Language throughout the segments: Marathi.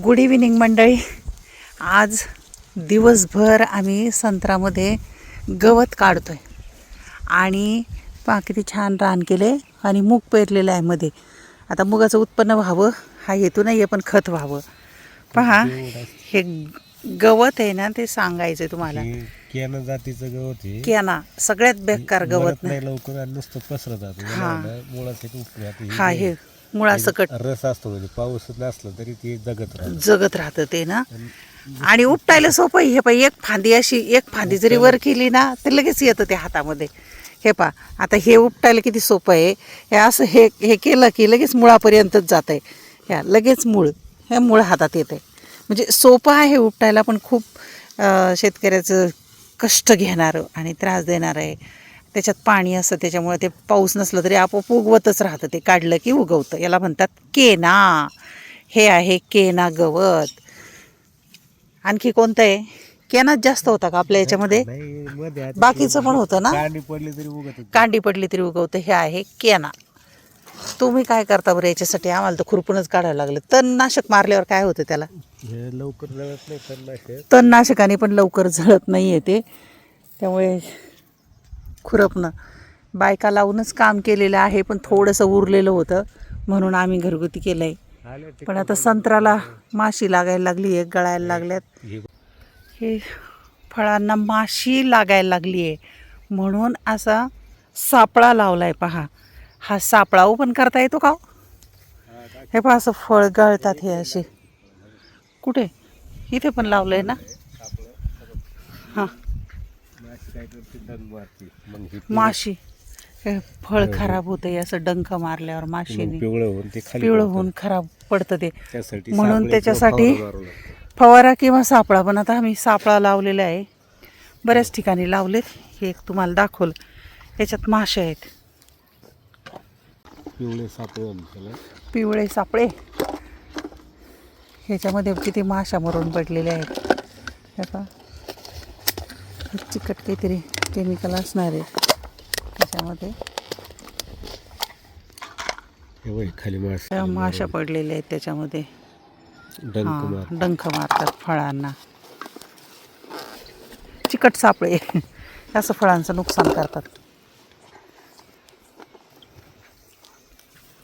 गुड इव्हिनिंग मंडळी. आज दिवसभर आम्ही संत्रामध्ये गवत काढतोय आणि पहा किती छान रान केले आणि मूग पेरलेलं आहे मध्ये. आता मुगाचं उत्पन्न व्हावं हा हेतू नाही आहे, पण खत व्हावं. पहा हे गवत आहे ना, ते सांगायचं तुम्हाला. केना जातीचं गवत आहे. केना सगळ्यात बेकार गवत नाही लवकर आणि नुसतं पसरत जातं. हा हे मुळासकट रस असतो, म्हणजे पाऊस नसला तरी ते जगत राहतं ते ना. आणि उपटायला सोपं आहे. हे पा एक फांदी अशी एक फांदी जरी वर केली ना तर लगेच येतं ते हातामध्ये. हे पा आता हे उपटायला किती सोपं आहे. हे असं हे केलं की लगेच मुळापर्यंतच जात आहे. ह्या लगेच हे मूळ हातात येतं आहे. म्हणजे सोपं आहे उपटायला, पण खूप शेतकऱ्याचं कष्ट घेणारं आणि त्रास देणारं आहे. त्याच्यात पाणी असतं, त्याच्यामुळे ते पाऊस नसलं तरी आपोआप उगवतच राहतं. ते काढलं की उगवतं. याला म्हणतात केना. हे आहे केना गवत. आणखी कोणतं आहे? केनाच जास्त होता का आपल्या याच्यामध्ये? बाकीचं पण होतं ना. कांडी पडली तरी उगवतं. हे आहे केना. तुम्ही काय करता बरं याच्यासाठी? आम्हाला तर खुरपूनच काढायला लागलं. तणनाशक मारल्यावर काय होतं त्याला? लवकर जळत नाही. तणनाशकाने पण लवकर जळत नाही आहे ते. त्यामुळे खुरपणं बायका लावूनच काम केलेलं आहे, पण थोडंसं उरलेलं होतं म्हणून आम्ही घरगुती केलं आहे. पण आता संत्र्याला माशी लागायला लागली आहे, गळायला लागल्यात. हे फळांना माशी लागायला लागली आहे म्हणून असा सापळा लावला आहे. पहा, हा सापळा ओपन करता येतो का? हे पहा असं फळ गळतात हे असे. कुठे? इथे पण लावलं आहे ना. हां, माशी फळ खराब होतं असं डंख मारल्यावर माशीने पिवळं होऊन खराब पडतं ते. म्हणून त्याच्यासाठी फवारा किंवा सापळा. पण आता आम्ही सापळा लावलेला आहे, बऱ्याच ठिकाणी लावलेत. हे एक तुम्हाला दाखवलं. याच्यात मासे आहेत, पिवळे सापळे. ह्याच्यामध्ये किती माशा मरून पडलेल्या आहेत. हे पहा, चिकट काहीतरी केमिकल असणार आहे त्याच्यामध्ये. खाली माशा पडलेल्या आहेत त्याच्यामध्ये. डंख मारतात फळांना. चिकट सापळे असं फळांचं नुकसान करतात.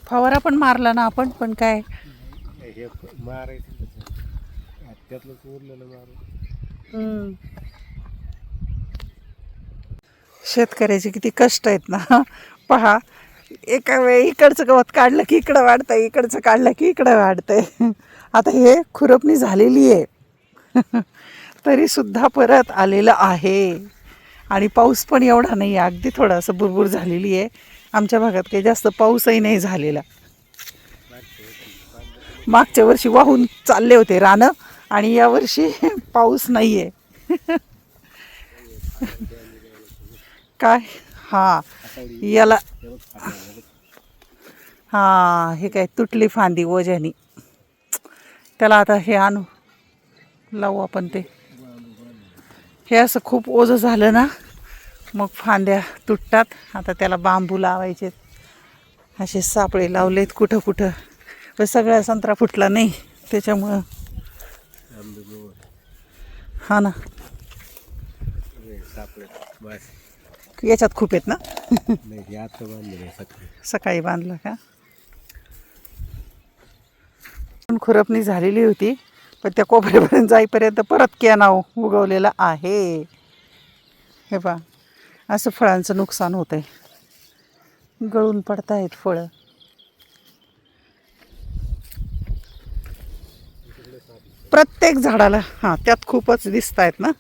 फवारा पण मारला ना आपण, पण काय शेतकऱ्याचे किती कष्ट आहेत ना. पहा, एका वेळी इकडचं गवत काढलं की इकडं वाढतंय, इकडचं काढलं की इकडं वाढतंय. आता हे खुरपणी झालेली आहे तरी सुद्धा परत आलेलं आहे. आणि पाऊस पण एवढा नाही आहे, अगदी थोडंसं बुरबुर झालेली आहे. आमच्या भागात काही जास्त पाऊसही नाही झालेला. मागच्या वर्षी वाहून चालले होते रानं आणि यावर्षी पाऊस नाही आहे. काय? हां, याला हां, हे काय तुटली फांदी ओझ्यानी. त्याला आता हे आणू लावू आपण. ते हे असं खूप ओझं झालं ना मग फांद्या तुटतात. आता त्याला बांबू लावायचे. असे सापळे लावलेत कुठं कुठं, पण सगळ्या संत्रा फुटला नाही त्याच्यामुळं. हा ना, याच्यात खूप आहेत ना. सकाळी बांधलं का? खुरपणी झालेली होती, पण त्या कोपऱ्यापर्यंत जाईपर्यंत परत केना उगवलेला आहे. हे पहा, असं फळांचं नुकसान होत आहे. गळून पडत आहेत फळं. प्रत्येक झाडाला. हां, त्यात खूपच दिसत आहेत ना.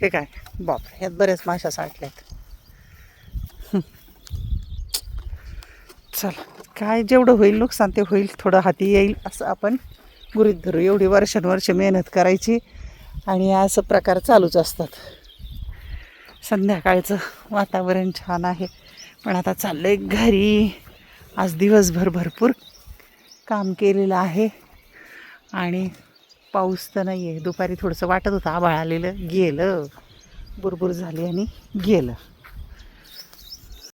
हे काय बाप, ह्यात बऱ्याच माशा साठल्यात. चल, काय जेवढं होईल नुकसान ते होईल, थोडं हाती येईल असं आपण गृहीत धरू. एवढी वर्षानुवर्ष मेहनत करायची आणि असं प्रकार चालूच असतात. संध्याकाळचं वातावरण छान आहे, पण आता चाललं आहे घरी. आज दिवसभर भरपूर काम केलेलं आहे आणि पाऊस तर नाही आहे. दुपारी थोडंसं वाटत होतं आभाळ आलेलं, गेलं, बुरबुर झाली आणि गेलं.